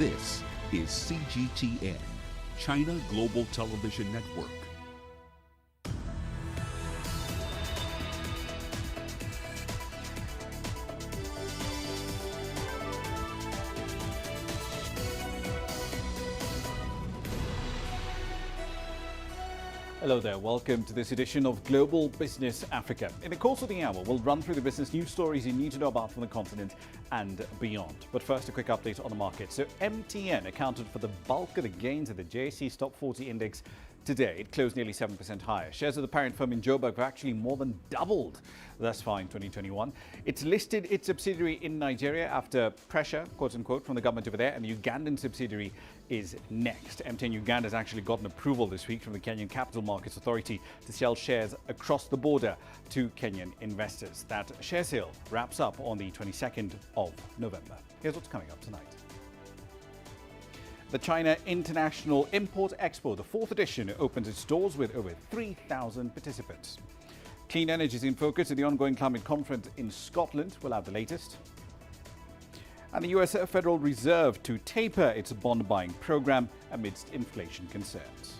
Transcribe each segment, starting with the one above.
This is CGTN, China Global Television Network. Hello there, welcome to this edition of Global Business Africa. In the course of the hour, we'll run through the business news stories you need to know about from the continent and beyond. But first, a quick update on the market. So MTN accounted for the bulk of the gains of the JSE Stock 40 index today. It closed nearly 7% higher. Shares of the parent firm in Joburg have actually more than doubled thus far in 2021. It's listed its subsidiary in Nigeria after pressure, quote unquote, from the government over there, and the Ugandan subsidiary is next. MTN Uganda has actually gotten approval this week from the Kenyan Capital Markets Authority to sell shares across the border to Kenyan investors. That share sale wraps up on the 22nd of November. Here's what's coming up tonight. The China International Import Expo, the fourth edition, opens its doors with over 3,000 participants. Clean energy is in focus at the ongoing climate conference in Scotland. We'll have the latest. And the US Federal Reserve to taper its bond buying program amidst inflation concerns.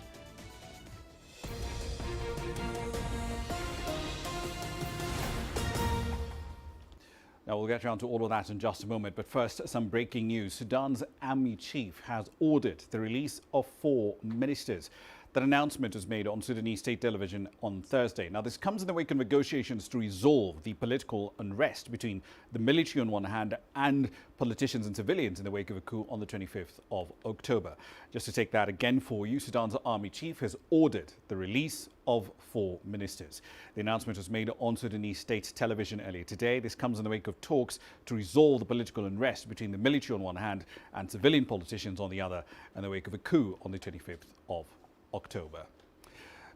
Now, we'll get around to all of that in just a moment, but first, some breaking news. Sudan's army chief has ordered the release of 4 ministers. That announcement was made on Sudanese state television on Thursday. Now, this comes in the wake of negotiations to resolve the political unrest between the military on one hand and politicians and civilians in the wake of a coup on the 25th of October. Just to take that again for you, Sudan's army chief has ordered the release of 4 ministers. The announcement was made on Sudanese state television earlier today. This comes in the wake of talks to resolve the political unrest between the military on one hand and civilian politicians on the other in the wake of a coup on the 25th of October.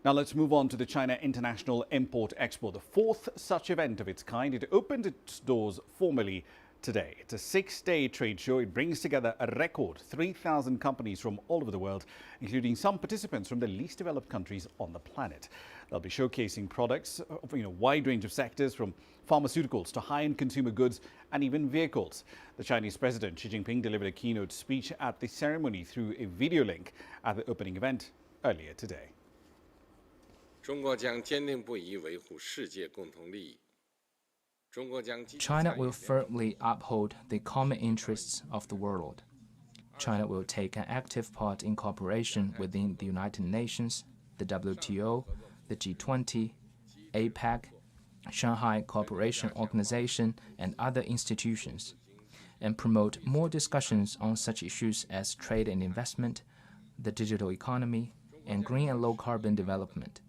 Now let's move on to the China International Import Expo, the fourth such event of its kind. It opened its doors formally today. It's a 6-day trade show. It brings together a record 3,000 companies from all over the world, including some participants from the least developed countries on the planet. They'll be showcasing products of a wide range of sectors, from pharmaceuticals to high-end consumer goods and even vehicles. The Chinese President Xi Jinping delivered a keynote speech at the ceremony through a video link at the opening event earlier today. China will firmly uphold the common interests of the world. China will take an active part in cooperation within the United Nations, the WTO, the G20, APEC, Shanghai Cooperation Organization, and other institutions, and promote more discussions on such issues as trade and investment, the digital economy, and green and low-carbon development.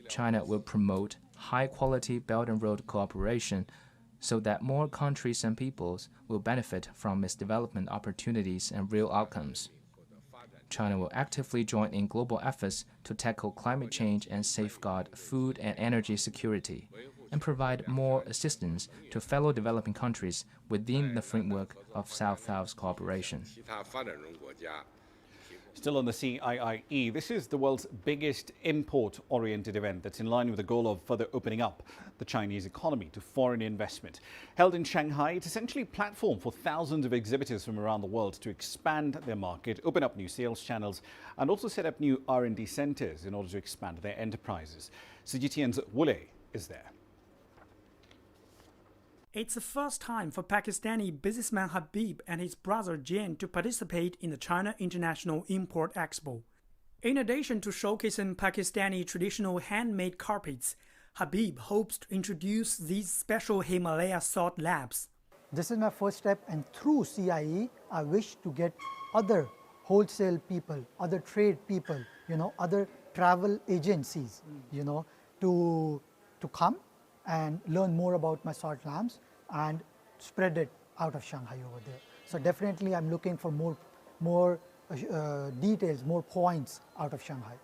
China will promote high-quality Belt and Road cooperation so that more countries and peoples will benefit from its development opportunities and real outcomes. China will actively join in global efforts to tackle climate change and safeguard food and energy security, and provide more assistance to fellow developing countries within the framework of South-South cooperation. Still on the CIIE, this is the world's biggest import-oriented event that's in line with the goal of further opening up the Chinese economy to foreign investment. Held in Shanghai, it's essentially a platform for thousands of exhibitors from around the world to expand their market, open up new sales channels, and also set up new R&D centers in order to expand their enterprises. CGTN's Wule is there. It's the first time for Pakistani businessman Habib and his brother Jain to participate in the China International Import Expo. In addition to showcasing Pakistani traditional handmade carpets, Habib hopes to introduce these special Himalaya salt lamps. This is my first step, and through CIIE, I wish to get other wholesale people, other trade people, other travel agencies, to come and learn more about my salt lamps and spread it out of Shanghai over there. So definitely I'm looking for more details, more points out of Shanghai.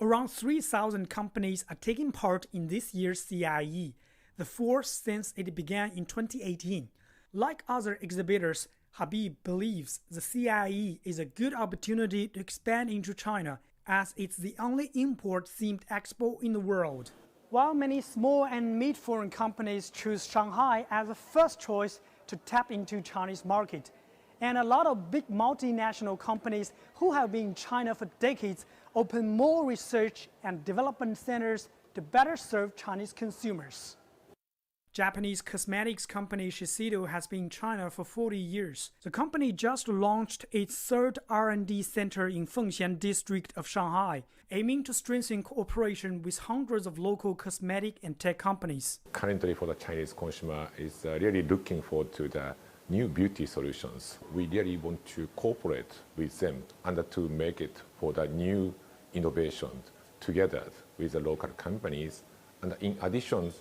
Around 3,000 companies are taking part in this year's CIIE, the fourth since it began in 2018. Like other exhibitors, Habib believes the CIIE is a good opportunity to expand into China, as it's the only import-themed expo in the world. While many small and mid-foreign companies choose Shanghai as a first choice to tap into Chinese market, And a lot of big multinational companies who have been in China for decades open more research and development centers to better serve Chinese consumers. Japanese cosmetics company Shiseido has been in China for 40 years. The company just launched its third R&D center in Fengxian district of Shanghai, aiming to strengthen cooperation with hundreds of local cosmetic and tech companies. Currently, for the Chinese consumer, is really looking forward to the new beauty solutions. We really want to cooperate with them and to make it for the new innovations together with the local companies. And in addition,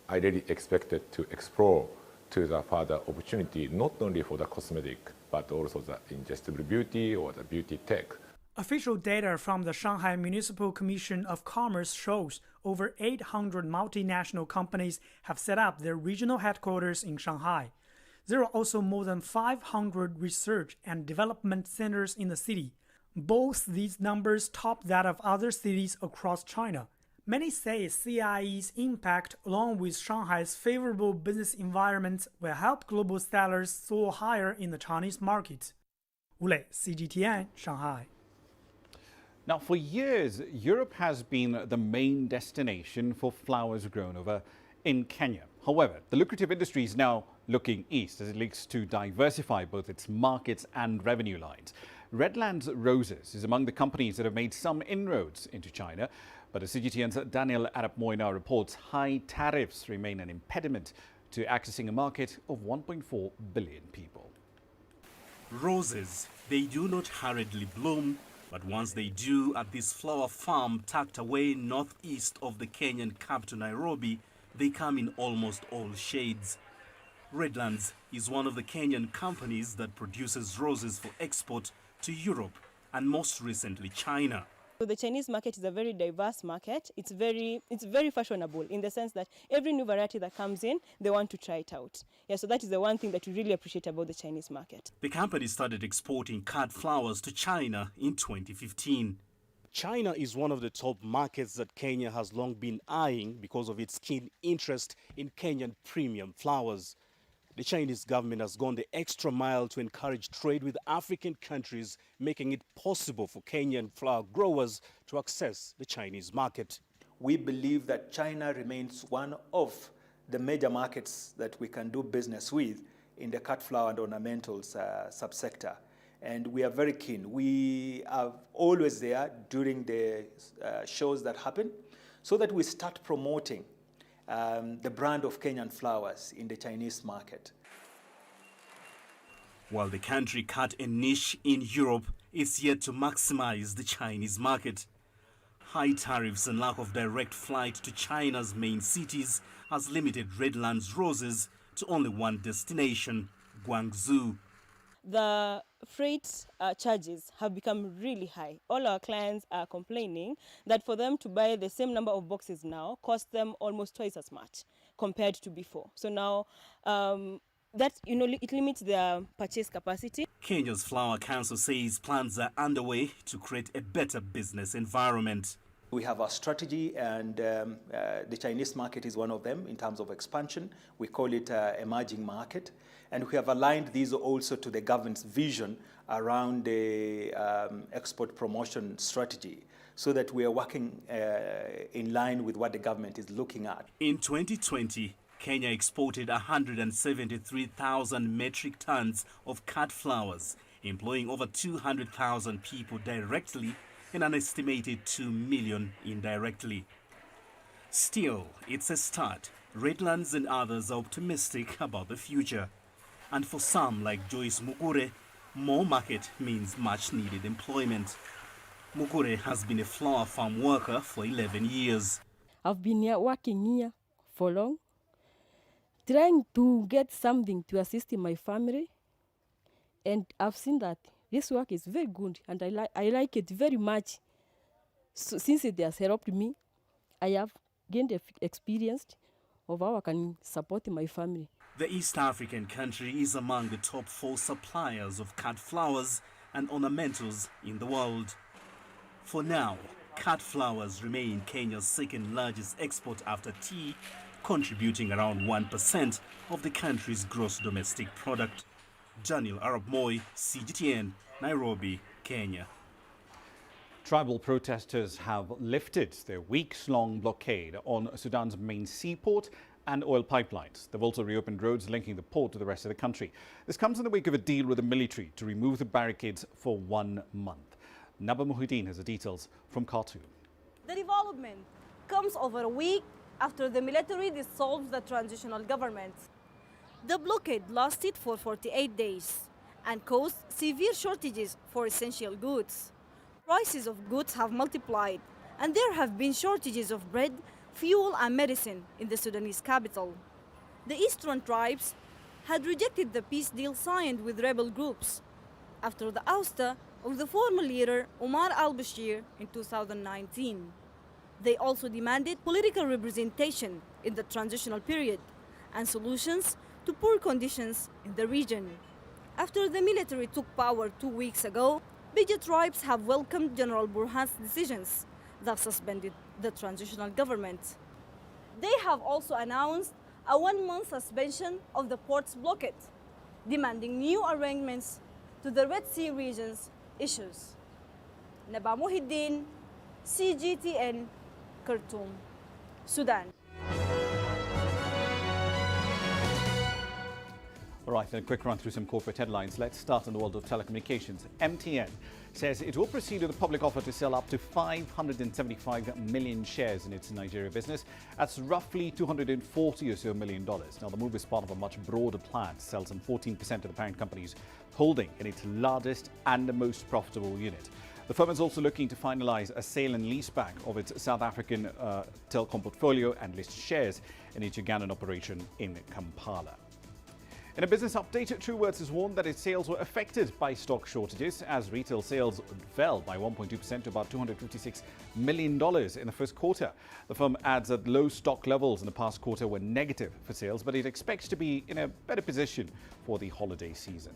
I really expected to explore to the further opportunity, not only for the cosmetic, but also the ingestible beauty or the beauty tech. Official data from the Shanghai Municipal Commission of Commerce shows over 800 multinational companies have set up their regional headquarters in Shanghai. There are also more than 500 research and development centers in the city. Both these numbers top that of other cities across China. Many say CIIE's impact, along with Shanghai's favorable business environment, will help global sellers soar higher in the Chinese market. Wu Lei, CGTN, Shanghai. Now, for years, Europe has been the main destination for flowers grown over in Kenya. However, the lucrative industry is now looking east as it looks to diversify both its markets and revenue lines. Redlands Roses is among the companies that have made some inroads into China, but as CGTN's Daniel Arap Moina reports, high tariffs remain an impediment to accessing a market of 1.4 billion people. Roses, they do not hurriedly bloom, but once they do at this flower farm tucked away northeast of the Kenyan capital Nairobi, they come in almost all shades. Redlands is one of the Kenyan companies that produces roses for export to Europe and most recently China. So the Chinese market is a very diverse market. It's very fashionable in the sense that every new variety that comes in, they want to try it out. Yeah, so that is the one thing that we really appreciate about the Chinese market. The company started exporting cut flowers to China in 2015. China is one of the top markets that Kenya has long been eyeing because of its keen interest in Kenyan premium flowers. The Chinese government has gone the extra mile to encourage trade with African countries, making it possible for Kenyan flower growers to access the Chinese market. We believe that China remains one of the major markets that we can do business with in the cut flower and ornamentals subsector. And we are very keen. We are always there during the shows that happen so that we start promoting the brand of Kenyan flowers in the Chinese market. While the country cut a niche in Europe, it's yet to maximize the Chinese market. High tariffs and lack of direct flight to China's main cities has limited Redlands Roses to only one destination, Guangzhou. The freight charges have become really high. All our clients are complaining that for them to buy the same number of boxes now costs them almost twice as much compared to before. So now it limits their purchase capacity. Kenya's Flower Council says plans are underway to create a better business environment. We have a strategy, and the Chinese market is one of them in terms of expansion. We call it emerging market. And we have aligned these also to the government's vision around the export promotion strategy so that we are working in line with what the government is looking at. In 2020, Kenya exported 173,000 metric tons of cut flowers, employing over 200,000 people directly and an estimated 2 million indirectly. Still, it's a start. Redlands and others are optimistic about the future. And for some, like Joyce Mugure, more market means much needed employment. Mugure has been a flower farm worker for 11 years. I've been working here for long, trying to get something to assist in my family. And I've seen that this work is very good, and I like it very much. So since it has helped me, I have gained experience of how I can support my family. The East African country is among the top 4 suppliers of cut flowers and ornamentals in the world. For now, cut flowers remain Kenya's second largest export after tea, contributing around 1% of the country's gross domestic product. Daniel Arab Moi, CGTN, Nairobi, Kenya. Tribal protesters have lifted their weeks-long blockade on Sudan's main seaport and oil pipelines. They've also reopened roads linking the port to the rest of the country. This comes in the wake of a deal with the military to remove the barricades for 1 month. Naba Muhyiddin has the details from Khartoum. The development comes over a week after the military dissolved the transitional government. The blockade lasted for 48 days and caused severe shortages for essential goods. Prices of goods have multiplied, and there have been shortages of bread, fuel and medicine in the Sudanese capital. The eastern tribes had rejected the peace deal signed with rebel groups after the ouster of the former leader Omar al-Bashir in 2019. They also demanded political representation in the transitional period and solutions to poor conditions in the region. After the military took power 2 weeks ago, Beja tribes have welcomed General Burhan's decisions that suspended the transitional government. They have also announced a 1-month suspension of the port's blockade, demanding new arrangements to the Red Sea region's issues. Naba Muhyiddin, CGTN, Khartoum, Sudan. All right, then a quick run through some corporate headlines. Let's start in the world of telecommunications. MTN says it will proceed with a public offer to sell up to 575 million shares in its Nigeria business. That's roughly $240 or so million. Now, the move is part of a much broader plan to sell some 14% of the parent company's holding in its largest and the most profitable unit. The firm is also looking to finalize a sale and leaseback of its South African telecom portfolio and list shares in its Ugandan operation in Kampala. In a business update, Truewords has warned that its sales were affected by stock shortages as retail sales fell by 1.2% to about $256 million in the first quarter. The firm adds that low stock levels in the past quarter were negative for sales, but it expects to be in a better position for the holiday season.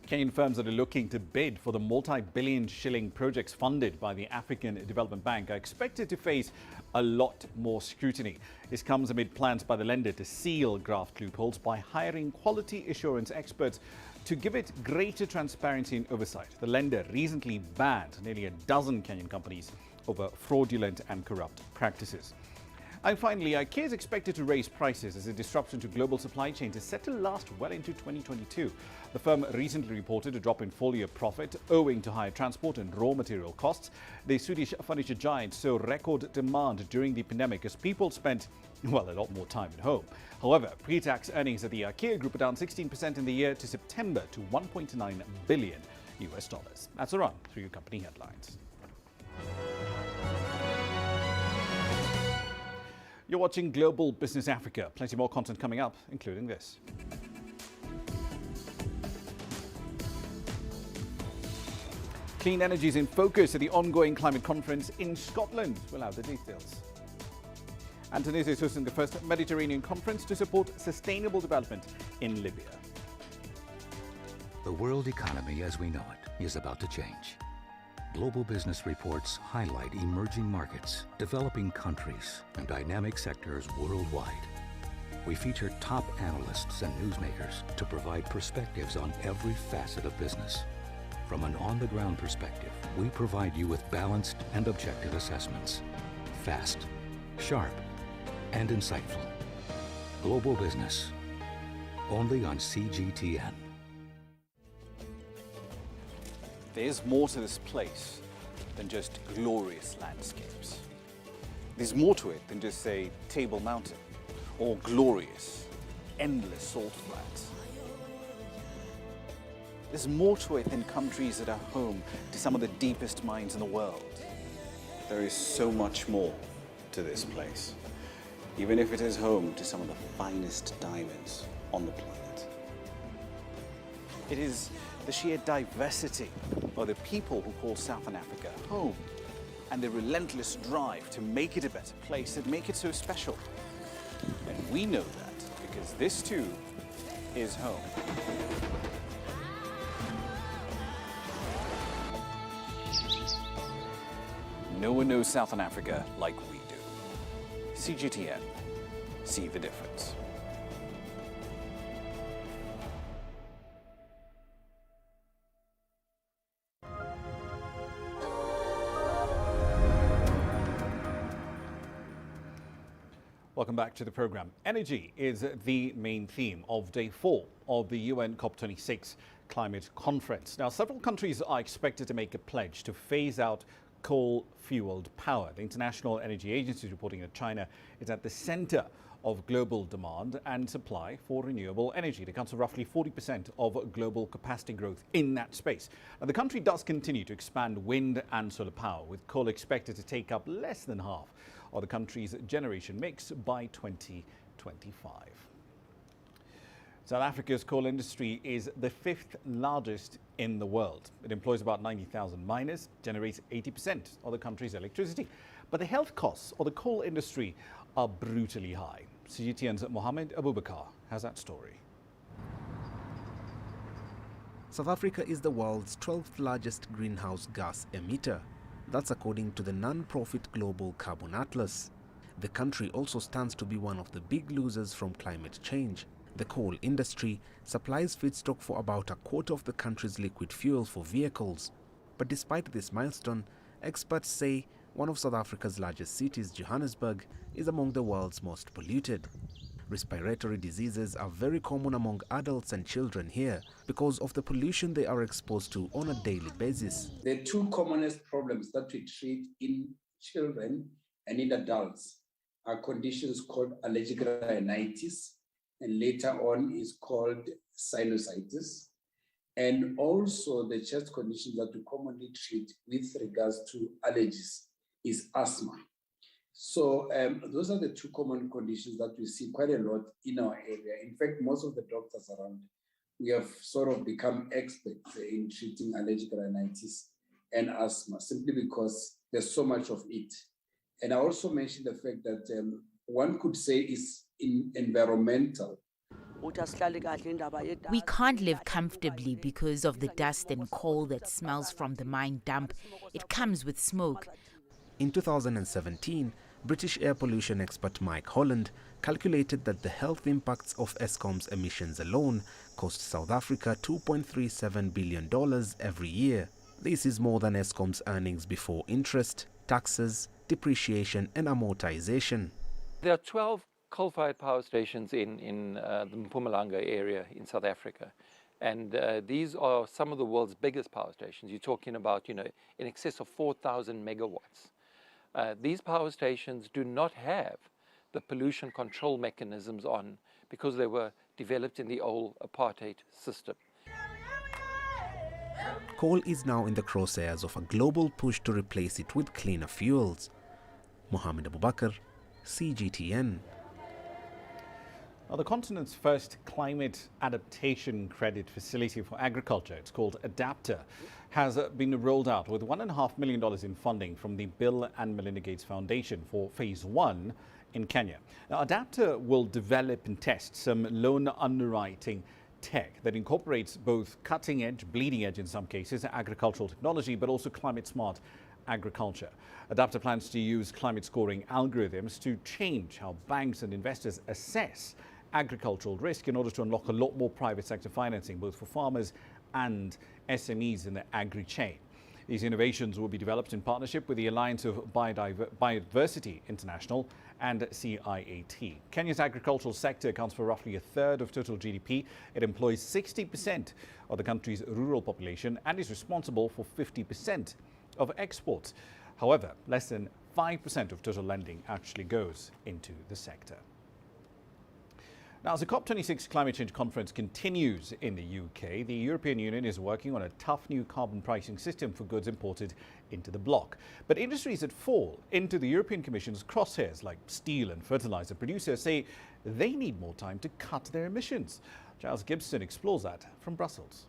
Kenyan firms that are looking to bid for the multi-billion shilling projects funded by the African Development Bank are expected to face a lot more scrutiny. This comes amid plans by the lender to seal graft loopholes by hiring quality assurance experts to give it greater transparency and oversight. The lender recently banned nearly a dozen Kenyan companies over fraudulent and corrupt practices. And finally, IKEA is expected to raise prices as a disruption to global supply chains is set to last well into 2022. The firm recently reported a drop in full-year profit owing to higher transport and raw material costs. The Swedish furniture giant saw record demand during the pandemic as people spent, well, a lot more time at home. However, pre-tax earnings at the IKEA group are down 16% in the year to September to $1.9 billion. That's a run through your company headlines. You're watching Global Business Africa. Plenty more content coming up, including this. Clean energy is in focus at the ongoing climate conference in Scotland. We'll have the details. And Tunisia is hosting the first Mediterranean conference to support sustainable development in Libya. The world economy as we know it is about to change. Global business reports highlight emerging markets, developing countries, and dynamic sectors worldwide. We feature top analysts and newsmakers to provide perspectives on every facet of business. From an on-the-ground perspective, we provide you with balanced and objective assessments. Fast, sharp, and insightful. Global Business, only on CGTN. There's more to this place than just glorious landscapes. There's more to it than just, say, Table Mountain or glorious, endless salt flats. There's more to it than countries that are home to some of the deepest mines in the world. There is so much more to this place, even if it is home to some of the finest diamonds on the planet. It is the sheer diversity of the people who call Southern Africa home and the relentless drive to make it a better place that make it so special. And we know that because this too is home. No one knows Southern Africa like we do. CGTN, see the difference. Welcome back to the program. Energy is the main theme of day 4 of the UN COP26 climate conference. Now, several countries are expected to make a pledge to phase out coal-fueled power. The International Energy Agency is reporting that China is at the center of global demand and supply for renewable energy. It accounts for roughly 40% of global capacity growth in that space. Now, the country does continue to expand wind and solar power, with coal expected to take up less than half of the country's generation mix by 2025. South Africa's coal industry is the 5th largest in the world. It employs about 90,000 miners, generates 80% of the country's electricity. But the health costs of the coal industry are brutally high. CGTN's Mohammed Abubakar has that story. South Africa is the world's 12th largest greenhouse gas emitter. That's according to the non-profit Global Carbon Atlas. The country also stands to be one of the big losers from climate change. The coal industry supplies feedstock for about a quarter of the country's liquid fuel for vehicles. But despite this milestone, experts say one of South Africa's largest cities, Johannesburg, is among the world's most polluted. Respiratory diseases are very common among adults and children here because of the pollution they are exposed to on a daily basis. The two commonest problems that we treat in children and in adults are conditions called allergic rhinitis, and later on is called sinusitis, and also the chest condition that we commonly treat with regards to allergies is asthma. So those are the two common conditions that we see quite a lot in our area. In fact, most of the doctors around, we have sort of become experts in treating allergic rhinitis and asthma, simply because there's so much of it. And I also mentioned the fact that one could say is environmental. We can't live comfortably because of the dust and coal that smells from the mine dump. It comes with smoke. In 2017, British air pollution expert Mike Holland calculated that the health impacts of Eskom's emissions alone cost South Africa $2.37 billion every year. This is more than Eskom's earnings before interest, taxes, depreciation and amortization. There are 12 coal-fired power stations in the Mpumalanga area in South Africa. And these are some of the world's biggest power stations. You're talking about, in excess of 4,000 megawatts. These power stations do not have the pollution control mechanisms on because they were developed in the old apartheid system. Coal is now in the crosshairs of a global push to replace it with cleaner fuels. Mohammed Abubakar, CGTN. Now, the continent's first climate adaptation credit facility for agriculture, it's called Adapter, has been rolled out with $1.5 million in funding from the Bill and Melinda Gates Foundation for Phase 1 in Kenya. Now, Adapter will develop and test some loan underwriting tech that incorporates both cutting-edge, bleeding-edge in some cases, agricultural technology, but also climate-smart agriculture. Adapter plans to use climate scoring algorithms to change how banks and investors assess agricultural risk in order to unlock a lot more private sector financing, both for farmers and SMEs in the agri-chain. These innovations will be developed in partnership with the Alliance of Biodiversity International and CIIE. Kenya's agricultural sector accounts for roughly a third of total GDP. It employs 60% of the country's rural population and is responsible for 50% of exports. However, less than 5% of total lending actually goes into the sector. Now, as the COP26 climate change conference continues in the UK, the European Union is working on a tough new carbon pricing system for goods imported into the bloc. But industries that fall into the European Commission's crosshairs, like steel and fertilizer producers, say they need more time to cut their emissions. Giles Gibson explores that from Brussels.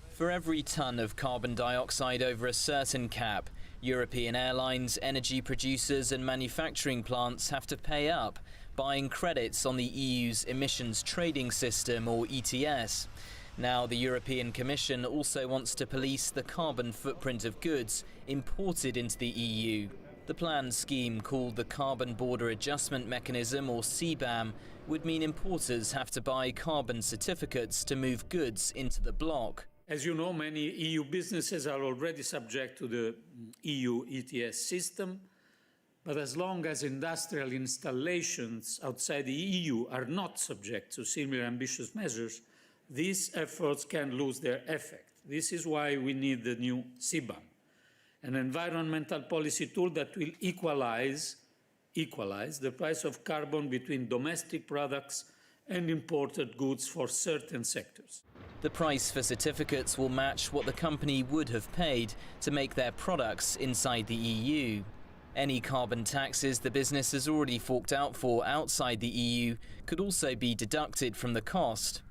For every tonne of carbon dioxide over a certain cap, European airlines, energy producers and manufacturing plants have to pay up, buying credits on the EU's emissions trading system, or ETS. Now, the European Commission also wants to police the carbon footprint of goods imported into the EU. The planned scheme, called the Carbon Border Adjustment Mechanism, or CBAM, would mean importers have to buy carbon certificates to move goods into the bloc. As you know, many EU businesses are already subject to the EU ETS system, But as long as industrial installations outside the EU are not subject to similar ambitious measures, these efforts can lose their effect. This is why we need the new CBAM, an environmental policy tool that will equalize the price of carbon between domestic products and imported goods for certain sectors. The price for certificates will match what the company would have paid to make their products inside the EU. Any carbon taxes the business has already forked out for outside the EU could also be deducted from the cost.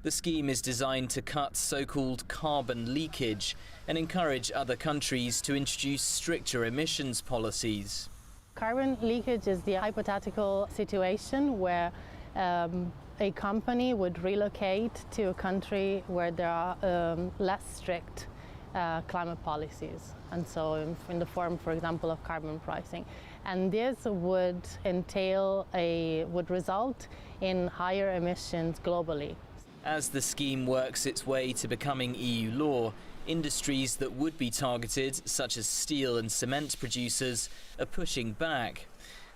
The scheme is designed to cut so-called carbon leakage and encourage other countries to introduce stricter emissions policies. Carbon leakage is the hypothetical situation where a company would relocate to a country where there are less strict climate policies, and so in the form, for example, of carbon pricing. And this would result in higher emissions globally. As the scheme works its way to becoming EU law, industries that would be targeted, such as steel and cement producers, are pushing back.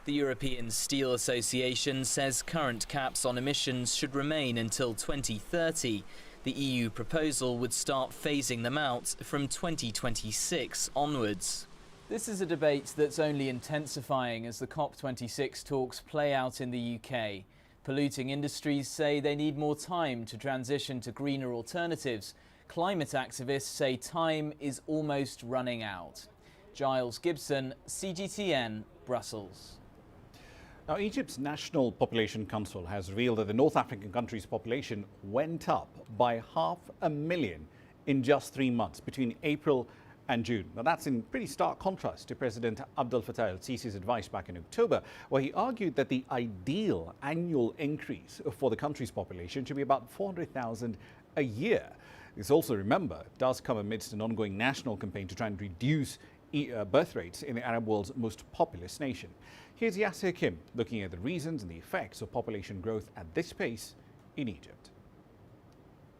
The European Steel Association says current caps on emissions should remain until 2030. The EU proposal would start phasing them out from 2026 onwards. This is a debate that's only intensifying as the COP26 talks play out in the UK. Polluting industries say they need more time to transition to greener alternatives. Climate activists say time is almost running out. Giles Gibson, CGTN, Brussels. Now, Egypt's National Population Council has revealed that the North African country's population went up by 500,000 in just 3 months between April and June. Now, that's in pretty stark contrast to President Abdel Fattah el-Sisi's advice back in October, where he argued that the ideal annual increase for the country's population should be about 400,000 a year. This also, remember, does come amidst an ongoing national campaign to try and reduce birth rates in the Arab world's most populous nation. Here's Yasser Kim looking at the reasons and the effects of population growth at this pace in Egypt.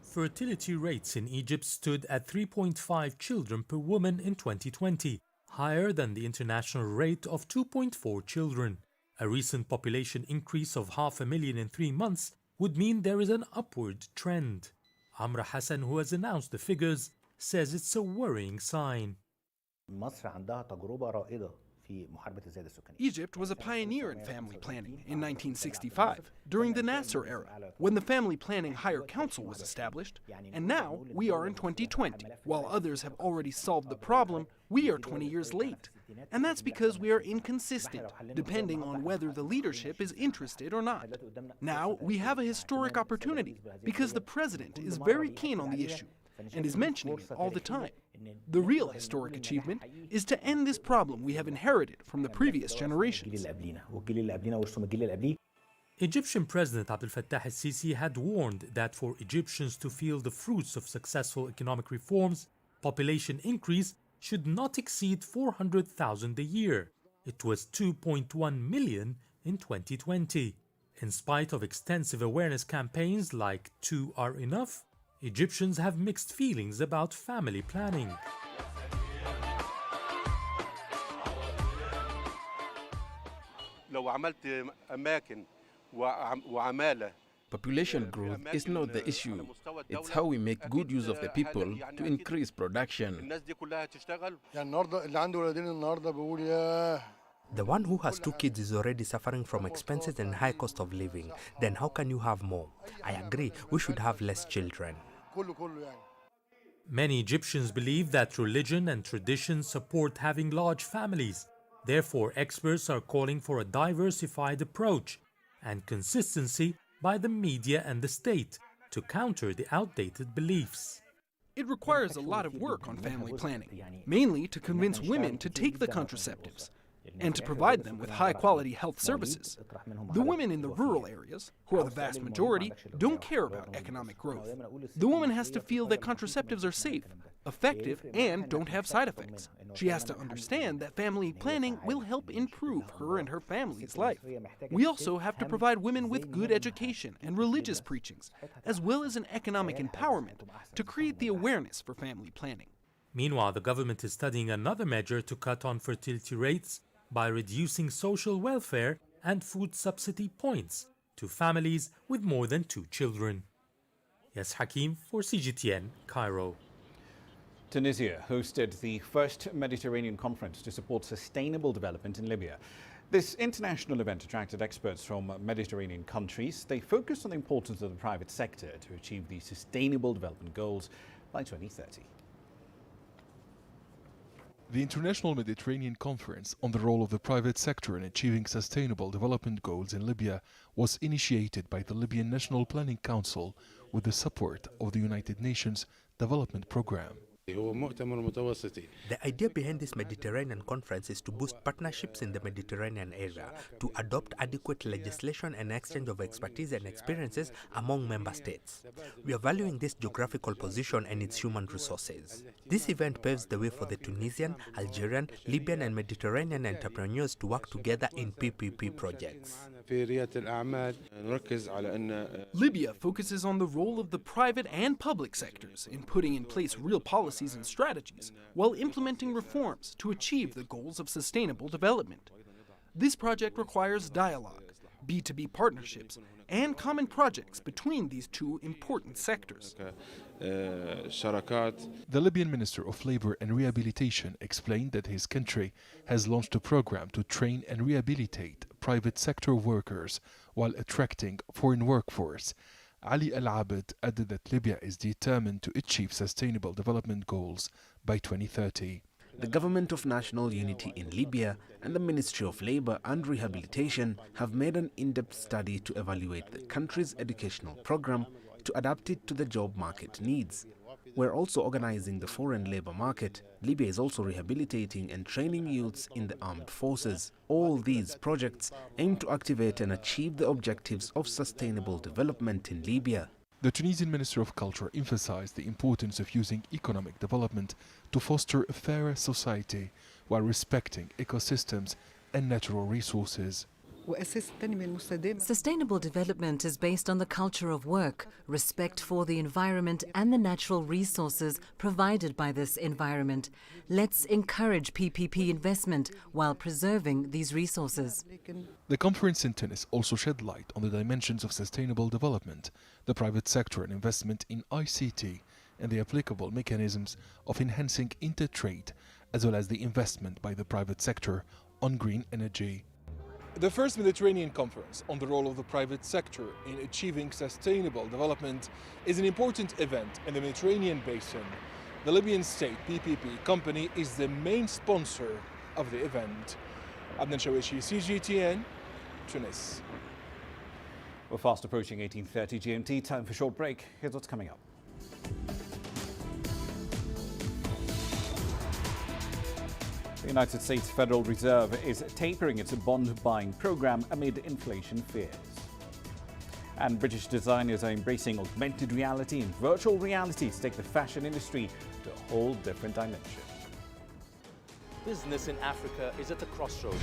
Fertility rates in Egypt stood at 3.5 children per woman in 2020, higher than the international rate of 2.4 children. A recent population increase of 500,000 in 3 months would mean there is an upward trend. Amra Hassan, who has announced the figures, says it's a worrying sign. Egypt was a pioneer in family planning in 1965, during the Nasser era, when the Family Planning Higher Council was established, and now we are in 2020. While others have already solved the problem, we are 20 years late. And that's because we are inconsistent, depending on whether the leadership is interested or not. Now, we have a historic opportunity, because the president is very keen on the issue, and is mentioning it all the time. The real historic achievement is to end this problem we have inherited from the previous generations. Egyptian President Abdel Fattah el-Sisi had warned that for Egyptians to feel the fruits of successful economic reforms, population increase should not exceed 400,000 a year. It was 2.1 million in 2020. In spite of extensive awareness campaigns like 2 are enough, Egyptians have mixed feelings about family planning. Population growth is not the issue. It's how we make good use of the people to increase production. The one who has 2 kids is already suffering from expenses and high cost of living. Then how can you have more? I agree, we should have less children. Many Egyptians believe that religion and tradition support having large families. Therefore, experts are calling for a diversified approach and consistency by the media and the state to counter the outdated beliefs. It requires a lot of work on family planning, mainly to convince women to take the contraceptives and to provide them with high-quality health services. The women in the rural areas, who are the vast majority, don't care about economic growth. The woman has to feel that contraceptives are safe, effective, and don't have side effects. She has to understand that family planning will help improve her and her family's life. We also have to provide women with good education and religious preachings, as well as an economic empowerment to create the awareness for family planning. Meanwhile, the government is studying another measure to cut on fertility rates by reducing social welfare and food subsidy points to families with more than 2 children. Yes, Hakim for CGTN, Cairo. Tunisia hosted the first Mediterranean conference to support sustainable development in Libya. This international event attracted experts from Mediterranean countries. They focused on the importance of the private sector to achieve the Sustainable Development Goals by 2030. The International Mediterranean Conference on the role of the private sector in achieving sustainable development goals in Libya was initiated by the Libyan National Planning Council with the support of the United Nations Development Programme. The idea behind this Mediterranean conference is to boost partnerships in the Mediterranean area, to adopt adequate legislation and exchange of expertise and experiences among member states. We are valuing this geographical position and its human resources. This event paves the way for the Tunisian, Algerian, Libyan and Mediterranean entrepreneurs to work together in PPP projects. Libya focuses on the role of the private and public sectors in putting in place real policies and strategies while implementing reforms to achieve the goals of sustainable development. This project requires dialogue, B2B partnerships, and common projects between these two important sectors. The Libyan Minister of Labor and Rehabilitation explained that his country has launched a program to train and rehabilitate private sector workers while attracting foreign workforce. Ali Al-Abed added that Libya is determined to achieve sustainable development goals by 2030. The Government of National Unity in Libya and the Ministry of Labor and Rehabilitation have made an in-depth study to evaluate the country's educational program to adapt it to the job market needs. We're also organizing the foreign labor market. Libya is also rehabilitating and training youths in the armed forces. All these projects aim to activate and achieve the objectives of sustainable development in Libya. The Tunisian Minister of Culture emphasized the importance of using economic development to foster a fairer society while respecting ecosystems and natural resources. Sustainable development is based on the culture of work, respect for the environment and the natural resources provided by this environment. Let's encourage PPP investment while preserving these resources. The conference in Tunis also shed light on the dimensions of sustainable development, the private sector and investment in ICT, and the applicable mechanisms of enhancing intertrade, as well as the investment by the private sector on green energy. The first Mediterranean Conference on the role of the private sector in achieving sustainable development is an important event in the Mediterranean basin. The Libyan state PPP company is the main sponsor of the event. Adnan Shawishi, CGTN, Tunis. We're fast approaching 18:30 GMT. Time for a short break. Here's what's coming up. The United States Federal Reserve is tapering its bond buying program amid inflation fears. And British designers are embracing augmented reality and virtual reality to take the fashion industry to a whole different dimension. Business in Africa is at a crossroads.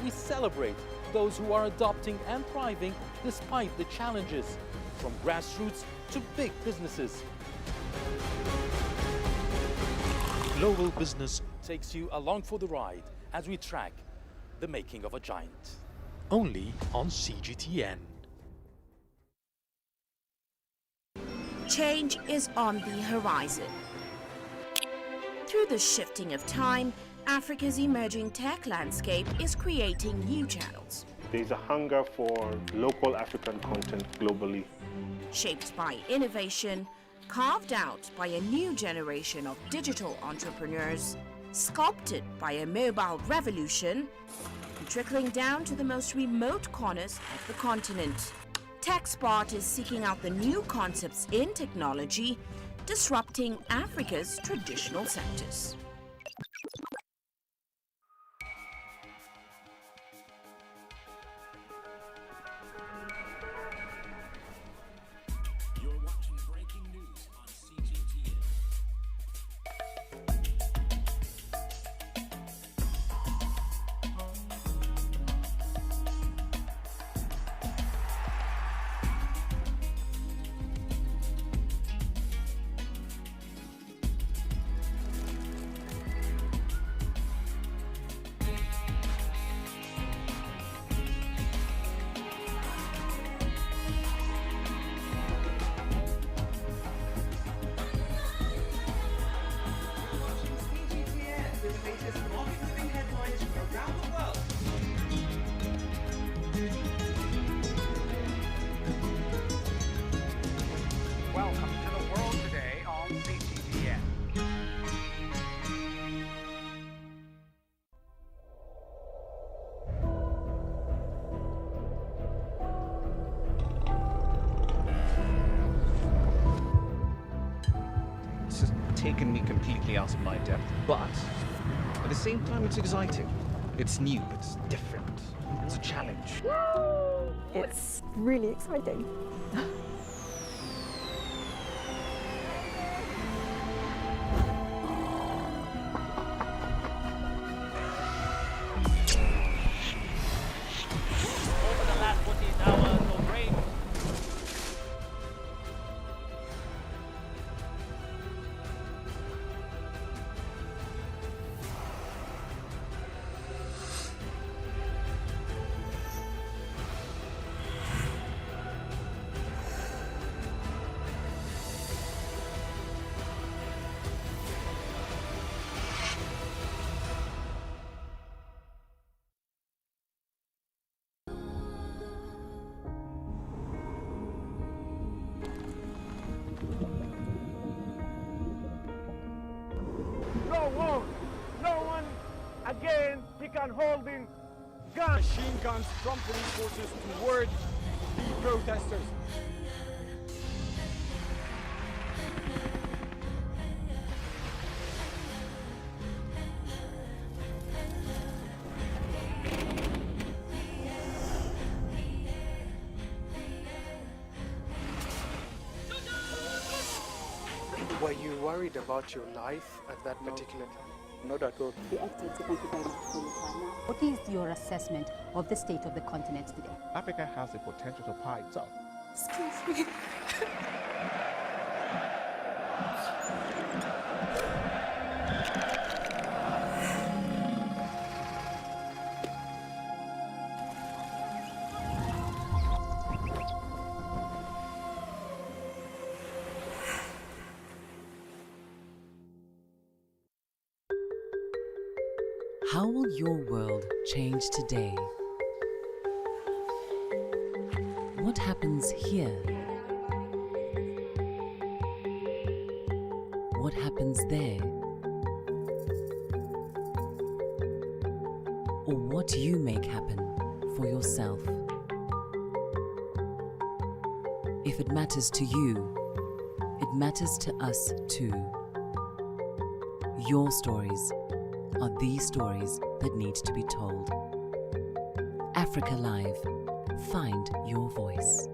We celebrate those who are adopting and thriving despite the challenges, from grassroots to big businesses. Global Business takes you along for the ride as we track the making of a giant. Only on CGTN. Change is on the horizon. Through the shifting of time, Africa's emerging tech landscape is creating new channels. There's a hunger for local African content globally. Shaped by innovation, carved out by a new generation of digital entrepreneurs, sculpted by a mobile revolution, and trickling down to the most remote corners of the continent. TechSpot is seeking out the new concepts in technology, disrupting Africa's traditional sectors. taken me completely out of my depth, but at the same time, it's exciting. It's new, it's different, it's a challenge. It's really exciting. No one again began holding guns. Machine guns from police forces toward the protesters. Were you worried about your life at that particular time? Not at all. The activity, thank you very much for your time. What is your assessment of the state of the continent today? Africa has the potential to power itself. Excuse me. How will your world change today? What happens here? What happens there? Or what you make happen for yourself? If it matters to you, it matters to us too. Your stories are these stories that need to be told. Africa Live. Find your voice.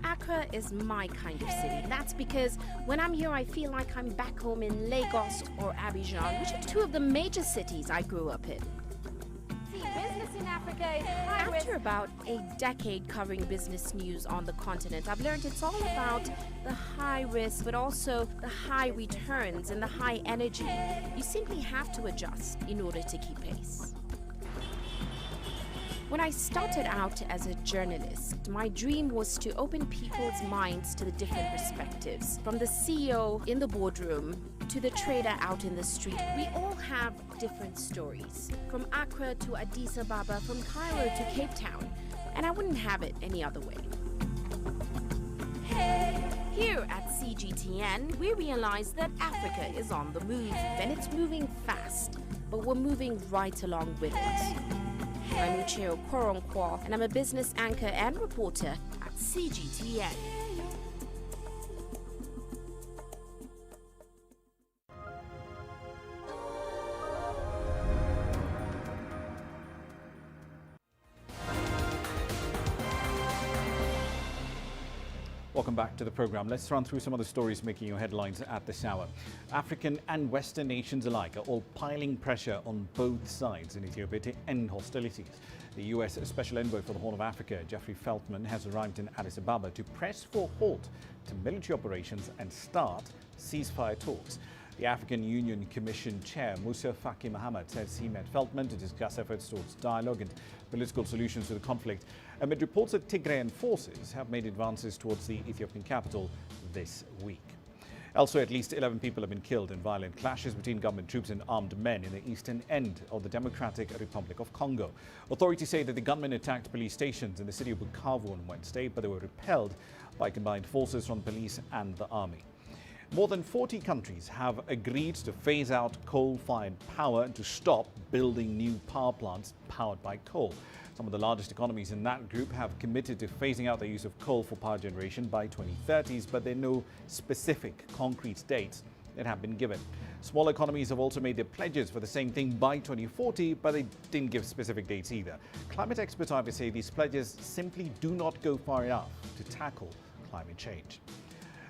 Accra is my kind of city. That's because when I'm here, I feel like I'm back home in Lagos or Abidjan, which are two of the major cities I grew up in. Business in Africa is high risk. After about a decade covering business news on the continent, I've learned it's all about the high risk, but also the high returns and the high energy. You simply have to adjust in order to keep pace. When I started out as a journalist, my dream was to open people's minds to the different perspectives. From the CEO in the boardroom to the trader out in the street, we all have different stories. From Accra to Addis Ababa, from Cairo to Cape Town, and I wouldn't have it any other way. Here at CGTN, we realize that Africa is on the move, and it's moving fast, but we're moving right along with it. I'm Ucheo Koronkwo, and I'm a business anchor and reporter at CGTN. Welcome back to the program. Let's run through some of the stories making your headlines at this hour. African and Western nations alike are all piling pressure on both sides in Ethiopia to end hostilities. The U.S. Special Envoy for the Horn of Africa, Jeffrey Feltman, has arrived in Addis Ababa to press for a halt to military operations and start ceasefire talks. The African Union Commission Chair, Musa Faki Mohammed, says he met Feltman to discuss efforts towards dialogue and political solutions to the conflict, amid reports that Tigrayan forces have made advances towards the Ethiopian capital this week. Elsewhere, at least 11 people have been killed in violent clashes between government troops and armed men in the eastern end of the Democratic Republic of Congo. Authorities say that the gunmen attacked police stations in the city of Bukavu on Wednesday, but they were repelled by combined forces from the police and the army. More than 40 countries have agreed to phase out coal-fired power and to stop building new power plants powered by coal. Some of the largest economies in that group have committed to phasing out the use of coal for power generation by 2030s, but there are no specific concrete dates that have been given. Small economies have also made their pledges for the same thing by 2040, but they didn't give specific dates either. Climate experts, however, say these pledges simply do not go far enough to tackle climate change.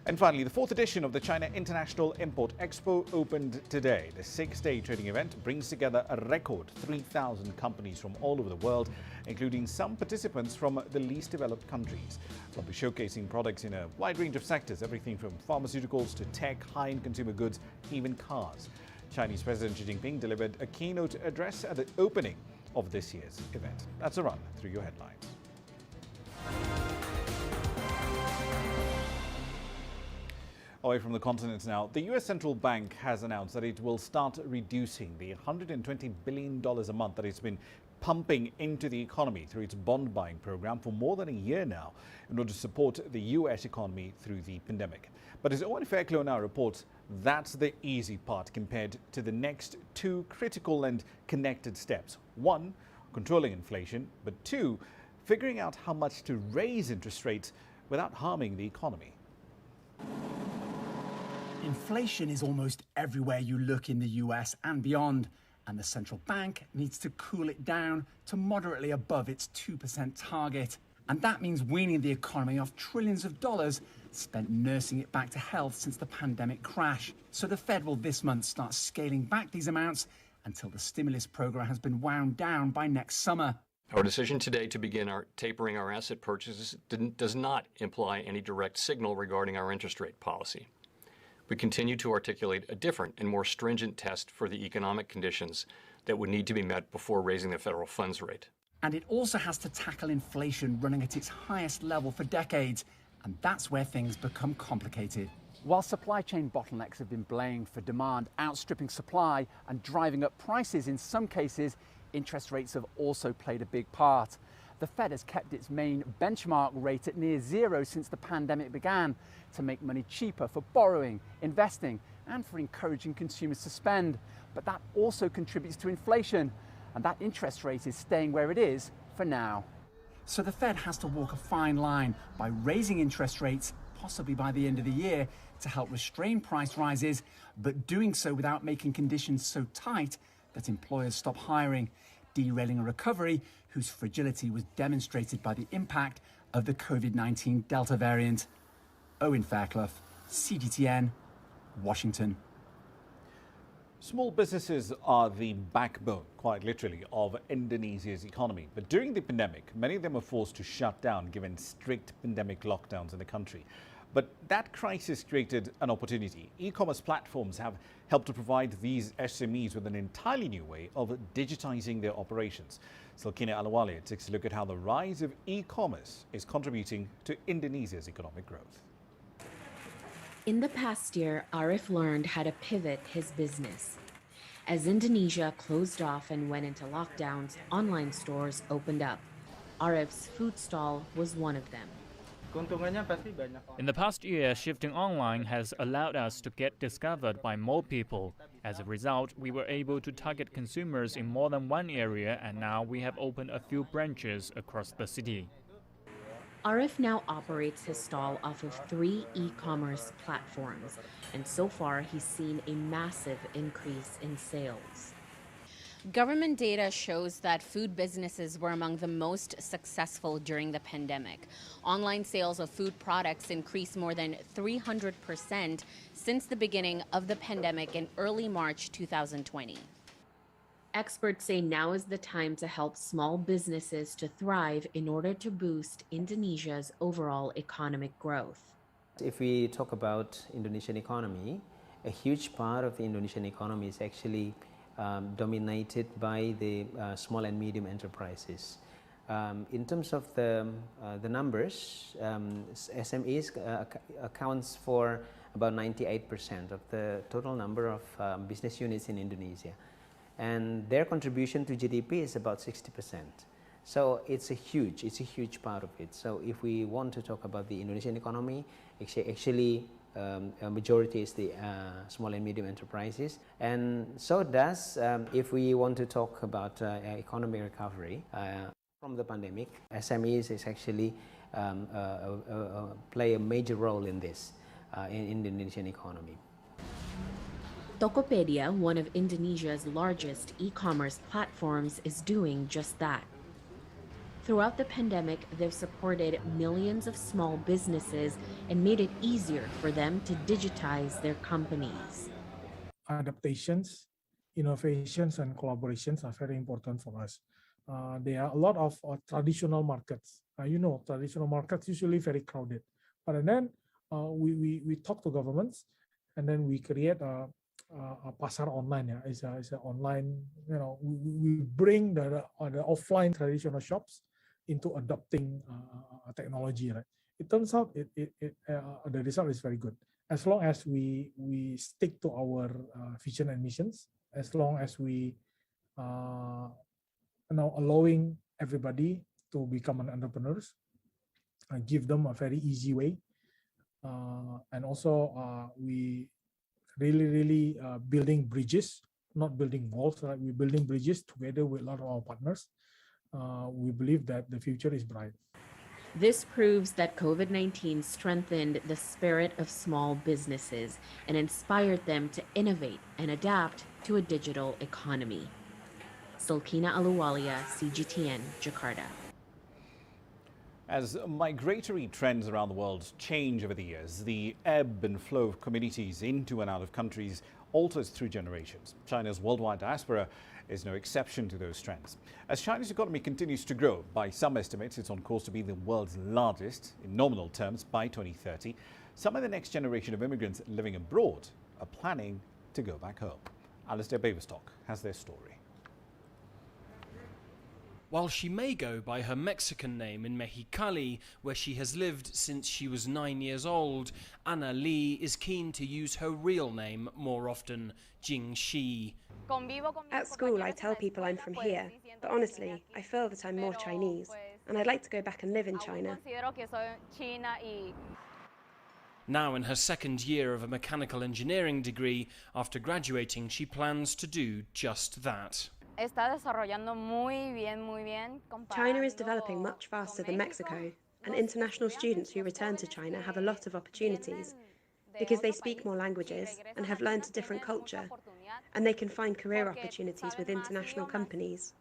And finally, the 4th edition of the China International Import Expo opened today. The 6-day trading event brings together a record 3,000 companies from all over the world, including some participants from the least developed countries. They'll be showcasing products in a wide range of sectors, everything from pharmaceuticals to tech, high-end consumer goods, even cars. Chinese President Xi Jinping delivered a keynote address at the opening of this year's event. That's a run through your headlines. Away from the continent now, the US Central Bank has announced that it will start reducing the $120 billion a month that it's been pumping into the economy through its bond buying program for more than a year now in order to support the US economy through the pandemic. But as Owen Fairclough now reports, that's the easy part compared to the next two critical and connected steps. One, controlling inflation, but two, figuring out how much to raise interest rates without harming the economy. Inflation is almost everywhere you look in the US and beyond, and the central bank needs to cool it down to moderately above its 2% target. And that means weaning the economy off trillions of dollars spent nursing it back to health since the pandemic crash. So the Fed will this month start scaling back these amounts until the stimulus program has been wound down by next summer. Our decision today to begin tapering our asset purchases does not imply any direct signal regarding our interest rate policy. We continue to articulate a different and more stringent test for the economic conditions that would need to be met before raising the federal funds rate. And it also has to tackle inflation running at its highest level for decades, and that's where things become complicated. While supply chain bottlenecks have been blamed for demand outstripping supply and driving up prices in some cases, interest rates have also played a big part. The Fed has kept its main benchmark rate at near zero since the pandemic began to make money cheaper for borrowing, investing, and for encouraging consumers to spend. But that also contributes to inflation, and that interest rate is staying where it is for now. So the Fed has to walk a fine line by raising interest rates, possibly by the end of the year, to help restrain price rises, but doing so without making conditions so tight that employers stop hiring, derailing a recovery whose fragility was demonstrated by the impact of the COVID-19 Delta variant. Owen Fairclough, CGTN, Washington. Small businesses are the backbone, quite literally, of Indonesia's economy. But during the pandemic, many of them were forced to shut down given strict pandemic lockdowns in the country. But that crisis created an opportunity. E-commerce platforms have helped to provide these SMEs with an entirely new way of digitizing their operations. Silkina Alawale takes a look at how the rise of e-commerce is contributing to Indonesia's economic growth. In the past year, Arif learned how to pivot his business. As Indonesia closed off and went into lockdowns, online stores opened up. Arif's food stall was one of them. In the past year, shifting online has allowed us to get discovered by more people. As a result, we were able to target consumers in more than one area, and now we have opened a few branches across the city. Arif now operates his stall off of 3 e-commerce platforms, and so far he's seen a massive increase in sales. Government data shows that food businesses were among the most successful during the pandemic. Online sales of food products increased more than 300% since the beginning of the pandemic in early March 2020. Experts say now is the time to help small businesses to thrive in order to boost Indonesia's overall economic growth. If we talk about Indonesian economy, a huge part of the Indonesian economy is actually dominated by the small and medium enterprises. In terms of the numbers, SMEs accounts for about 98% of the total number of business units in Indonesia. And their contribution to GDP is about 60%. So it's a huge part of it. So if we want to talk about the Indonesian economy, actually a majority is the small and medium enterprises. And so does, if we want to talk about economic recovery, From the pandemic, SMEs is actually play a major role in this, in the Indonesian economy. Tokopedia, one of Indonesia's largest e-commerce platforms, is doing just that. Throughout the pandemic, they've supported millions of small businesses and made it easier for them to digitize their companies. Adaptations, innovations, and collaborations are very important for us. There are a lot of traditional markets. Traditional markets usually very crowded. But then we talk to governments, and then we create a pasar online. Yeah, it's an online. We bring the offline traditional shops into adopting technology. Right? It turns out the result is very good. As long as we stick to our vision and missions, as long as we allowing everybody to become an entrepreneurs, give them a very easy way, and also we really building bridges, not building walls. Right? We're building bridges together with a lot of our partners. We believe that the future is bright. This proves that COVID-19 strengthened the spirit of small businesses and inspired them to innovate and adapt to a digital economy. Sulkina Aluwalia, CGTN, Jakarta. As migratory trends around the world change over the years, the ebb and flow of communities into and out of countries alters through generations. China's worldwide diaspora is no exception to those trends. As China's economy continues to grow, by some estimates, it's on course to be the world's largest in nominal terms by 2030. Some of the next generation of immigrants living abroad are planning to go back home. Alistair Baverstock has their story. While she may go by her Mexican name in Mexicali, where she has lived since she was 9 years old, Ana Lee is keen to use her real name more often, Jing Shi. At school, I tell people I'm from here, but honestly, I feel that I'm more Chinese, and I'd like to go back and live in China. Now in her second year of a mechanical engineering degree, after graduating, she plans to do just that. China is developing much faster than Mexico, and international students who return to China have a lot of opportunities because they speak more languages and have learned a different culture, and they can find career opportunities with international companies.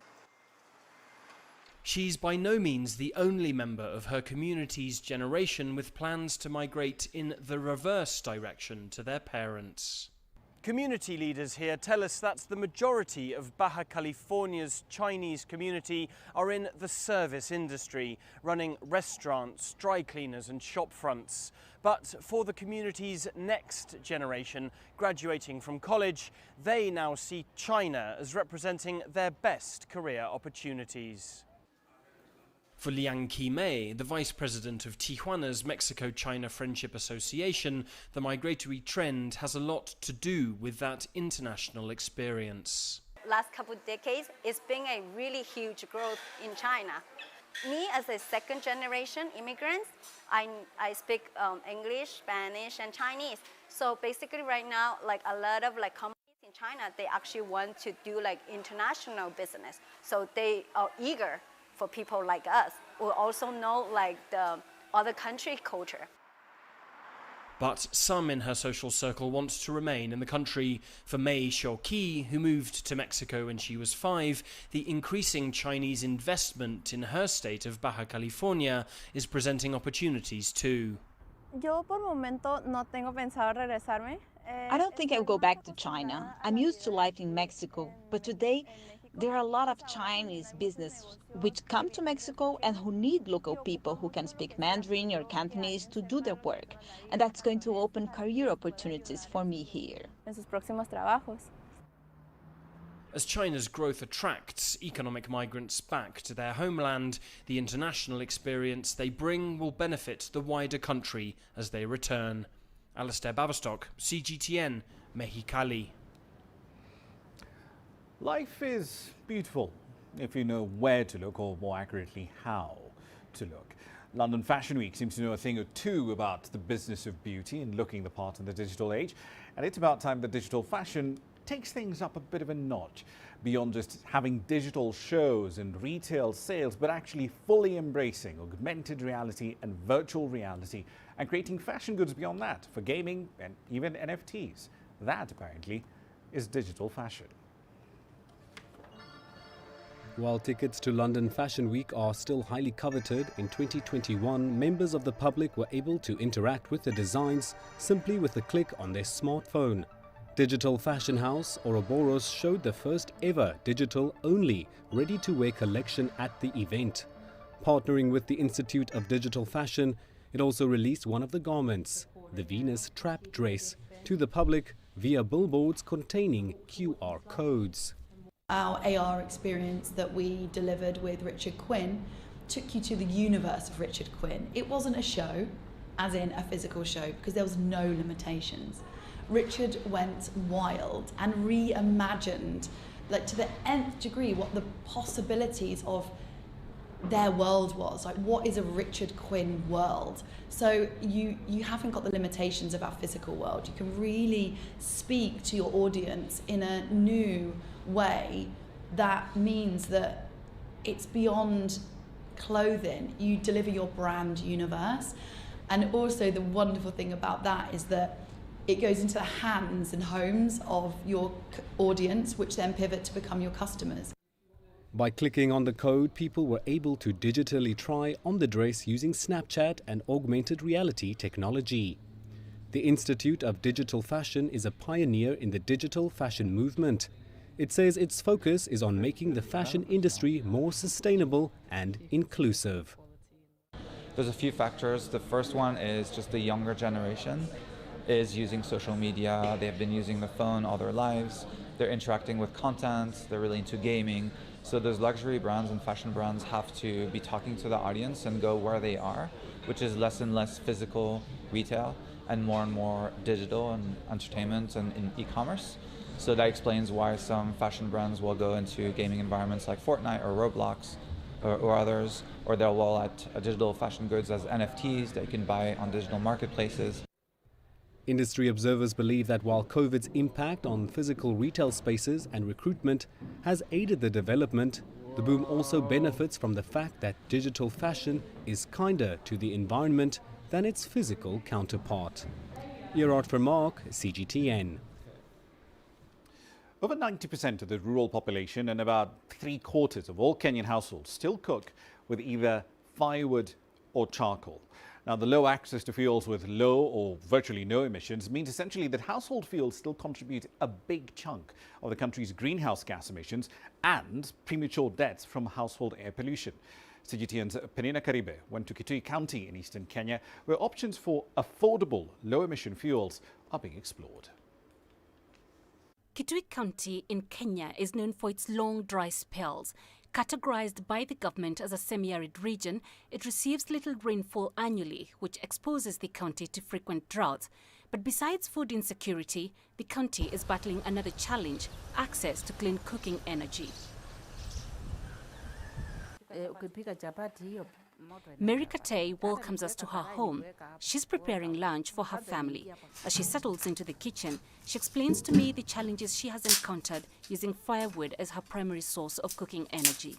She's by no means the only member of her community's generation with plans to migrate in the reverse direction to their parents. Community leaders here tell us that the majority of Baja California's Chinese community are in the service industry, running restaurants, dry cleaners and shop fronts. But for the community's next generation graduating from college, they now see China as representing their best career opportunities. For Liang Qimei, the vice president of Tijuana's Mexico-China Friendship Association, the migratory trend has a lot to do with that international experience. Last couple of decades, it's been a really huge growth in China. Me, as a second generation immigrant, I speak English, Spanish, and Chinese. So basically right now, like a lot of companies in China, they actually want to do international business. So they are eager for people like us who also know the other country culture. But some in her social circle want to remain in the country. For Mei Xiaoqi, who moved to Mexico when she was 5, the increasing Chinese investment in her state of Baja California is presenting opportunities too. I don't think I'll go back to China. I'm used to life in Mexico, but today there are a lot of Chinese business which come to Mexico and who need local people who can speak Mandarin or Cantonese to do their work. And that's going to open career opportunities for me here. As China's growth attracts economic migrants back to their homeland, the international experience they bring will benefit the wider country as they return. Alistair Baverstock, CGTN, Mexicali. Life is beautiful if you know where to look, or more accurately, how to look. London Fashion Week seems to know a thing or two about the business of beauty and looking the part in the digital age. And it's about time that digital fashion takes things up a bit of a notch beyond just having digital shows and retail sales, but actually fully embracing augmented reality and virtual reality and creating fashion goods beyond that for gaming and even NFTs. That apparently is digital fashion. While tickets to London Fashion Week are still highly coveted, in 2021 members of the public were able to interact with the designs simply with a click on their smartphone. Digital fashion house Ouroboros showed the first ever digital-only ready-to-wear collection at the event. Partnering with the Institute of Digital Fashion, it also released one of the garments, the Venus Trap dress, to the public via billboards containing QR codes. Our AR experience that we delivered with Richard Quinn took you to the universe of Richard Quinn. It wasn't a show, as in a physical show, because there was no limitations. Richard went wild and reimagined, like to the nth degree, what the possibilities of their world was. Like, what is a Richard Quinn world? So you haven't got the limitations of our physical world. You can really speak to your audience in a new way that means that it's beyond clothing. You deliver your brand universe. And also the wonderful thing about that is that it goes into the hands and homes of your audience, which then pivot to become your customers. By clicking on the code, people were able to digitally try on the dress using Snapchat and augmented reality technology. The Institute of Digital Fashion is a pioneer in the digital fashion movement. It says its focus is on making the fashion industry more sustainable and inclusive. There's a few factors. The first one is just the younger generation is using social media. They've been using the phone all their lives. They're interacting with content. They're really into gaming. So those luxury brands and fashion brands have to be talking to the audience and go where they are, which is less and less physical retail and more digital and entertainment and in e-commerce. So that explains why some fashion brands will go into gaming environments like Fortnite or Roblox or others, or they'll roll out digital fashion goods as NFTs that you can buy on digital marketplaces. Industry observers believe that while COVID's impact on physical retail spaces and recruitment has aided the development, the boom also benefits from the fact that digital fashion is kinder to the environment than its physical counterpart. Gerard Vermaak, CGTN. Over 90% of the rural population and about 3/4 of all Kenyan households still cook with either firewood or charcoal. Now, the low access to fuels with low or virtually no emissions means essentially that household fuels still contribute a big chunk of the country's greenhouse gas emissions and premature deaths from household air pollution. CGTN's Penina Karibe went to Kitui County in eastern Kenya, where options for affordable low-emission fuels are being explored. Kitui County in Kenya is known for its long dry spells. Categorized by the government as a semi-arid region, it receives little rainfall annually, which exposes the county to frequent droughts. But besides food insecurity, the county is battling another challenge: access to clean cooking energy. Mary Katei welcomes us to her home. She's preparing lunch for her family. As she settles into the kitchen, she explains to me the challenges she has encountered using firewood as her primary source of cooking energy.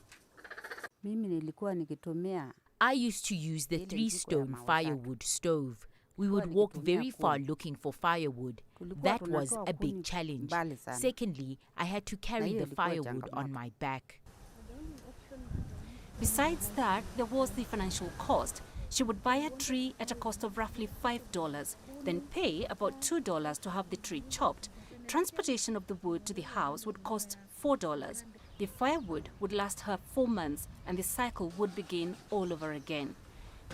I used to use the 3-stone firewood stove. We would walk very far looking for firewood. That was a big challenge. Secondly, I had to carry the firewood on my back. Besides that, there was the financial cost. She would buy a tree at a cost of roughly $5, then pay about $2 to have the tree chopped. Transportation of the wood to the house would cost $4. The firewood would last her 4 months, and the cycle would begin all over again.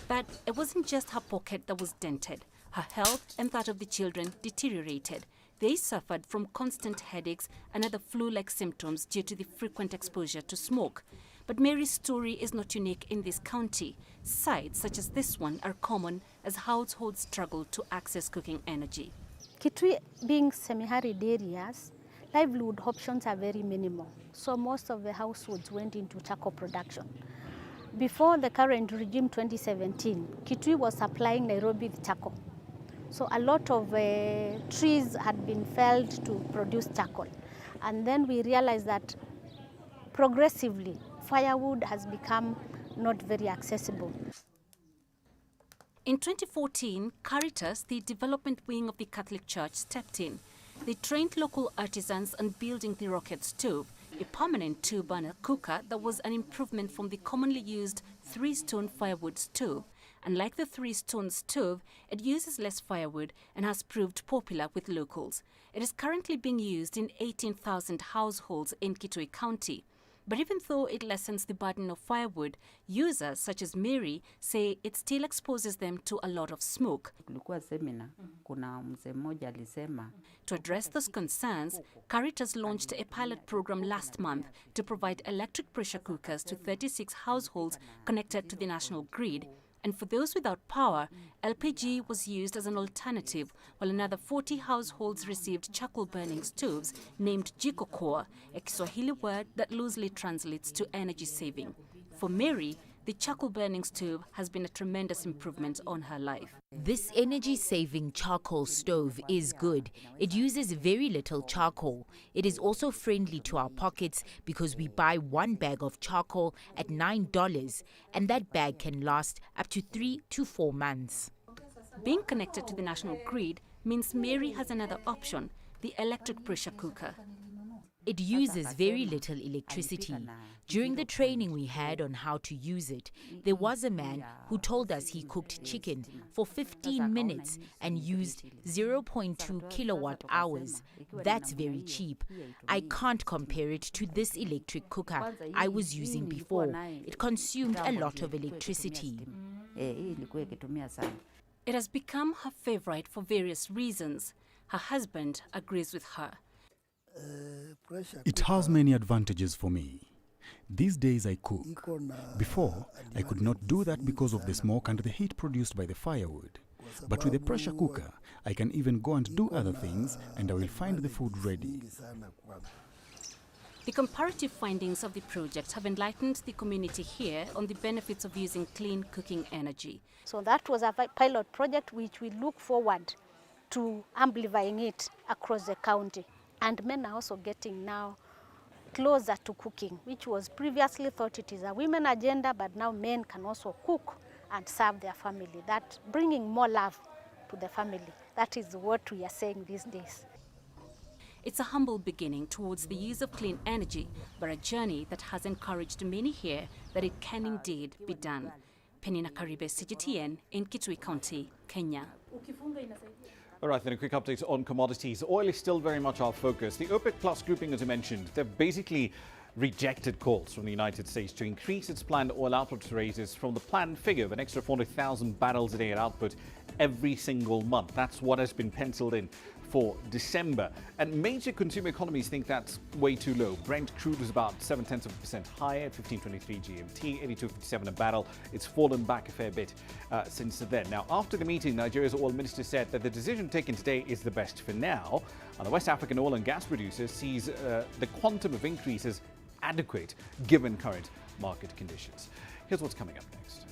But it wasn't just her pocket that was dented. Her health and that of the children deteriorated. They suffered from constant headaches and other flu-like symptoms due to the frequent exposure to smoke. But Mary's story is not unique in this county. Sites such as this one are common as households struggle to access cooking energy. Kitui being semi-arid areas, livelihood options are very minimal. So most of the households went into charcoal production. Before the current regime 2017, Kitui was supplying Nairobi with charcoal. So a lot of trees had been felled to produce charcoal. And then we realized that progressively, firewood has become not very accessible. In 2014, Caritas, the development wing of the Catholic Church, stepped in. They trained local artisans on building the rocket stove, a permanent two-burner cooker that was an improvement from the commonly used three-stone firewood stove. And like the three-stone stove, it uses less firewood and has proved popular with locals. It is currently being used in 18,000 households in Kitui County. But even though it lessens the burden of firewood, users such as Mary say it still exposes them to a lot of smoke. To address those concerns, Caritas launched a pilot program last month to provide electric pressure cookers to 36 households connected to the national grid. And for those without power, LPG was used as an alternative, while another 40 households received charcoal-burning stoves named Jikokoa, a Kiswahili word that loosely translates to energy saving. For Mary, the charcoal-burning stove has been a tremendous improvement on her life. This energy-saving charcoal stove is good. It uses very little charcoal. It is also friendly to our pockets because we buy one bag of charcoal at $9, and that bag can last up to 3 to 4 months. Being connected to the national grid means Mary has another option, the electric pressure cooker. It uses very little electricity. During the training we had on how to use it, there was a man who told us he cooked chicken for 15 minutes and used 0.2 kilowatt hours. That's very cheap. I can't compare it to this electric cooker I was using before. It consumed a lot of electricity. It has become her favorite for various reasons. Her husband agrees with her. It has many advantages for me. These days I cook. Before, I could not do that because of the smoke and the heat produced by the firewood. But with the pressure cooker, I can even go and do other things and I will find the food ready. The comparative findings of the project have enlightened the community here on the benefits of using clean cooking energy. So that was a pilot project which we look forward to amplifying it across the county. And men are also getting now closer to cooking, which was previously thought it is a women agenda, but now men can also cook and serve their family. That bringing more love to the family. That is what we are saying these days. It's a humble beginning towards the use of clean energy, but a journey that has encouraged many here that it can indeed be done. Penina Karibe, CGTN in Kitui County, Kenya. All right, then a quick update on commodities. Oil is still very much our focus. The OPEC Plus grouping, as I mentioned, they've basically rejected calls from the United States to increase its planned oil output raises from the planned figure of an extra 400,000 barrels a day at output every single month. That's what has been penciled in for December. And major consumer economies think that's way too low. Brent crude was about 0.7% higher at 15.23 GMT, 82.57 a barrel. It's fallen back a fair bit since then. Now, after the meeting, Nigeria's oil minister said that the decision taken today is the best for now. And the West African oil and gas producer sees the quantum of increase as adequate given current market conditions. Here's what's coming up next.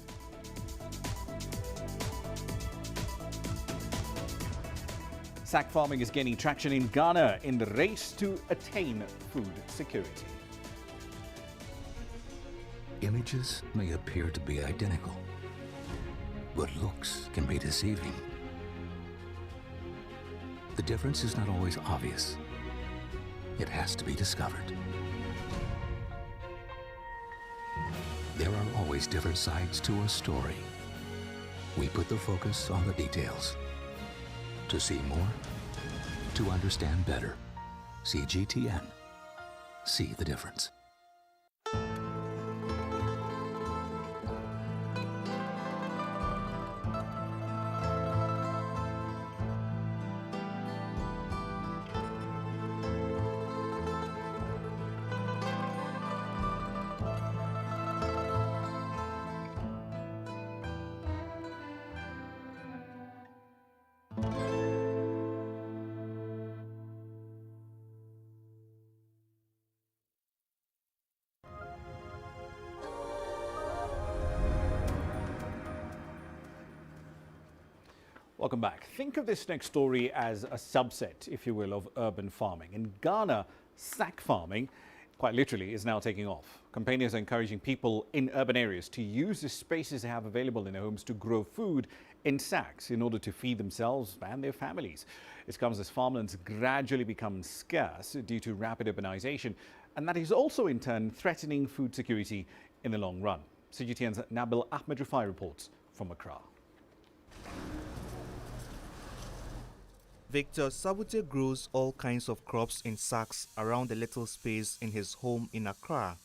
Sack farming is gaining traction in Ghana in the race to attain food security. Images may appear to be identical, but looks can be deceiving. The difference is not always obvious. It has to be discovered. There are always different sides to a story. We put the focus on the details. To see more, to understand better. CGTN. See the difference. Welcome back. Think of this next story as a subset, if you will, of urban farming. In Ghana, sack farming, quite literally, is now taking off. Campaigners are encouraging people in urban areas to use the spaces they have available in their homes to grow food in sacks in order to feed themselves and their families. It comes as farmlands gradually become scarce due to rapid urbanization, and that is also in turn threatening food security in the long run. CGTN's Nabil Ahmed Rufai reports from Accra. Victor Sabute grows all kinds of crops in sacks around the little space in his home in Accra.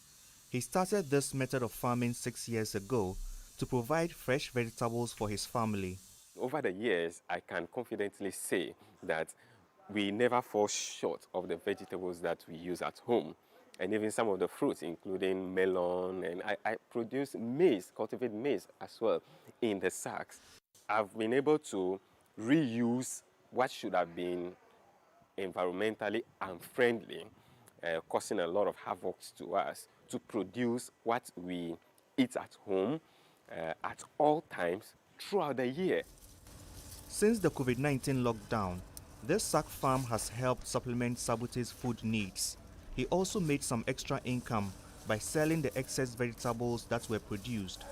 He started this method of farming 6 years ago to provide fresh vegetables for his family. Over the years, I can confidently say that we never fall short of the vegetables that we use at home, and even some of the fruits, including melon, and I produce maize, cultivate maize as well in the sacks. I've been able to reuse what should have been environmentally unfriendly, causing a lot of havoc to us, to produce what we eat at home at all times throughout the year. Since the COVID-19 lockdown, this sack farm has helped supplement Sabute's food needs. He also made some extra income by selling the excess vegetables that were produced.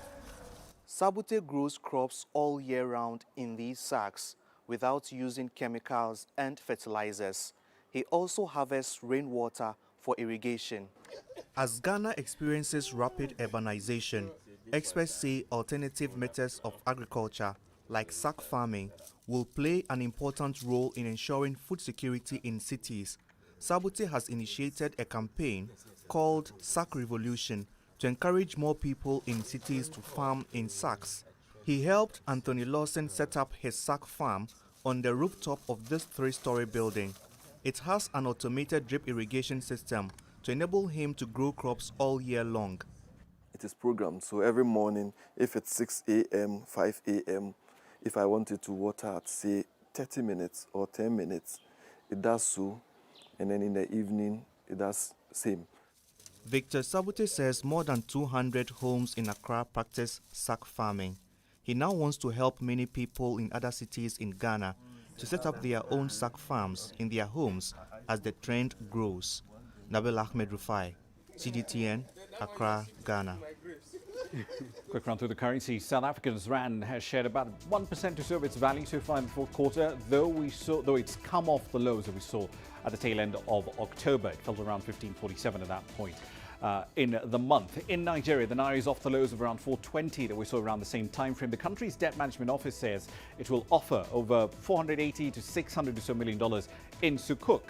Sabute grows crops all year round in these sacks without using chemicals and fertilizers. He also harvests rainwater for irrigation. As Ghana experiences rapid urbanization, experts say alternative methods of agriculture, like sack farming, will play an important role in ensuring food security in cities. Sabute has initiated a campaign called Sack Revolution to encourage more people in cities to farm in sacks. He helped Anthony Lawson set up his sack farm on the rooftop of this 3-story building. It has an automated drip irrigation system to enable him to grow crops all year long. It is programmed, so every morning, if it's 6 a.m., 5 a.m., if I wanted to water at, say, 30 minutes or 10 minutes, it does so, and then in the evening, it does same. Victor Sabute says more than 200 homes in Accra practice sack farming. He now wants to help many people in other cities in Ghana to set up their own sack farms in their homes as the trend grows. Nabil Ahmed Rufai, CGTN, Accra, Ghana. Quick run through the currency. South Africa's rand has shed about 1% to serve its value so far in the fourth quarter, though it's come off the lows that we saw at the tail end of October. It fell to around 15.47 at that point in the month. In Nigeria, the naira is off the lows of around 4.20 that we saw around the same time frame. The country's debt management office says it will offer over $480 to $600 million in sukuk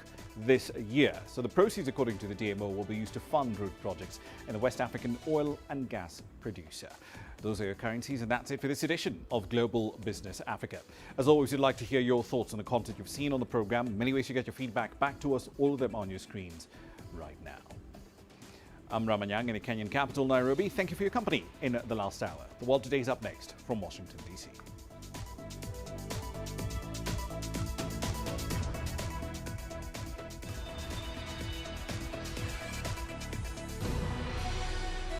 this year. So the proceeds, according to the DMO, will be used to fund road projects in the West African oil and gas producer. Those are your currencies, and that's it for this edition of Global Business Africa. As always, we'd like to hear your thoughts on the content you've seen on the program. Many ways to get your feedback back to us, all of them on your screens right now. I'm Ramah Nyang in the Kenyan capital, Nairobi. Thank you for your company in the last hour. The World Today is up next from Washington, D.C.